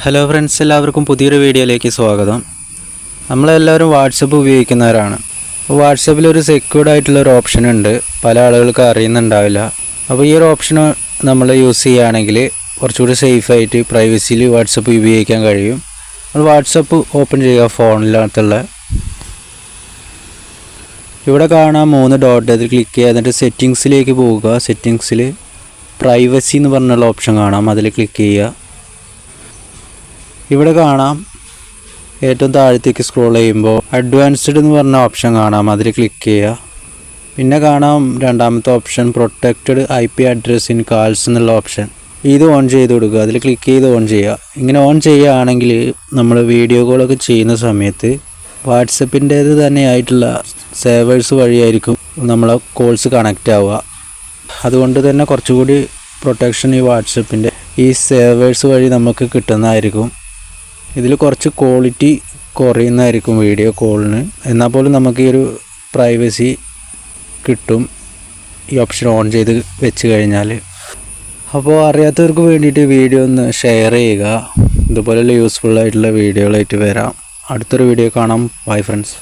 Hello friends, എല്ലാവർക്കും പുതിയൊരു വീഡിയോയിലേക്ക് സ്വാഗതം. നമ്മളെല്ലാവരും വാട്സപ്പ് ഉപയോഗിക്കുന്നവരാണ്. വാട്സപ്പിൽ ഒരു സെക്യൂർഡ് ആയിട്ടുള്ള ഒരു ഓപ്ഷൻ ഉണ്ട്, പല ആളുകൾക്ക് അറിയുന്നുണ്ടാവില്ല. അപ്പോൾ ഈ ഒരു ഓപ്ഷൻ നമ്മൾ യൂസ് ചെയ്യുകയാണെങ്കിൽ കുറച്ചുകൂടി സേഫായിട്ട് പ്രൈവസിയിൽ വാട്സപ്പ് ഉപയോഗിക്കാൻ കഴിയും. നമ്മൾ വാട്സപ്പ് ഓപ്പൺ ചെയ്യുക ഫോണിനകത്തുള്ള. ഇവിടെ കാണാം 3 ഡോട്ട്, അതിൽ ക്ലിക്ക് ചെയ്യുക. എന്നിട്ട് സെറ്റിങ്സിലേക്ക് പോവുക. സെറ്റിങ്സിൽ പ്രൈവസി എന്ന് പറഞ്ഞുള്ള ഓപ്ഷൻ കാണാം, അതിൽ ക്ലിക്ക് ചെയ്യുക. ഇവിടെ കാണാം ഏറ്റവും താഴത്തേക്ക് സ്ക്രോൾ ചെയ്യുമ്പോൾ അഡ്വാൻസ്ഡ് എന്ന് പറഞ്ഞ ഓപ്ഷൻ കാണാം, അതിൽ ക്ലിക്ക് ചെയ്യുക. പിന്നെ കാണാം രണ്ടാമത്തെ option protected IP address in calls എന്നുള്ള ഓപ്ഷൻ. ഇത് ഓൺ ചെയ്ത് കൊടുക്കുക, അതിൽ ക്ലിക്ക് ചെയ്ത് ഓൺ ചെയ്യുക. ഇങ്ങനെ ഓൺ ചെയ്യുകയാണെങ്കിൽ നമ്മൾ വീഡിയോ കോളൊക്കെ ചെയ്യുന്ന സമയത്ത് വാട്സപ്പിൻ്റേത് തന്നെയായിട്ടുള്ള സേവേഴ്സ് വഴിയായിരിക്കും നമ്മളെ കോൾസ് കണക്റ്റ് ആവുക. അതുകൊണ്ട് തന്നെ കുറച്ചുകൂടി പ്രൊട്ടക്ഷൻ ഈ വാട്സപ്പിൻ്റെ ഈ സേവേഴ്സ് വഴി നമുക്ക് കിട്ടുന്നതായിരിക്കും. ഇതിൽ കുറച്ച് ക്വാളിറ്റി കുറയുന്നതായിരിക്കും വീഡിയോ കോളിന്, എന്നാൽ പോലും നമുക്ക് ഈ ഒരു പ്രൈവസി കിട്ടും ഈ ഓപ്ഷൻ ഓൺ ചെയ്ത് വെച്ച് കഴിഞ്ഞാൽ. അപ്പോൾ അറിയാത്തവർക്ക് വേണ്ടിയിട്ട് വീഡിയോ ഒന്ന് ഷെയർ ചെയ്യുക. ഇതുപോലെയുള്ള യൂസ്ഫുൾ ആയിട്ടുള്ള വീഡിയോകളായിട്ട് വരാം. അടുത്തൊരു വീഡിയോ കാണാം. Bye friends.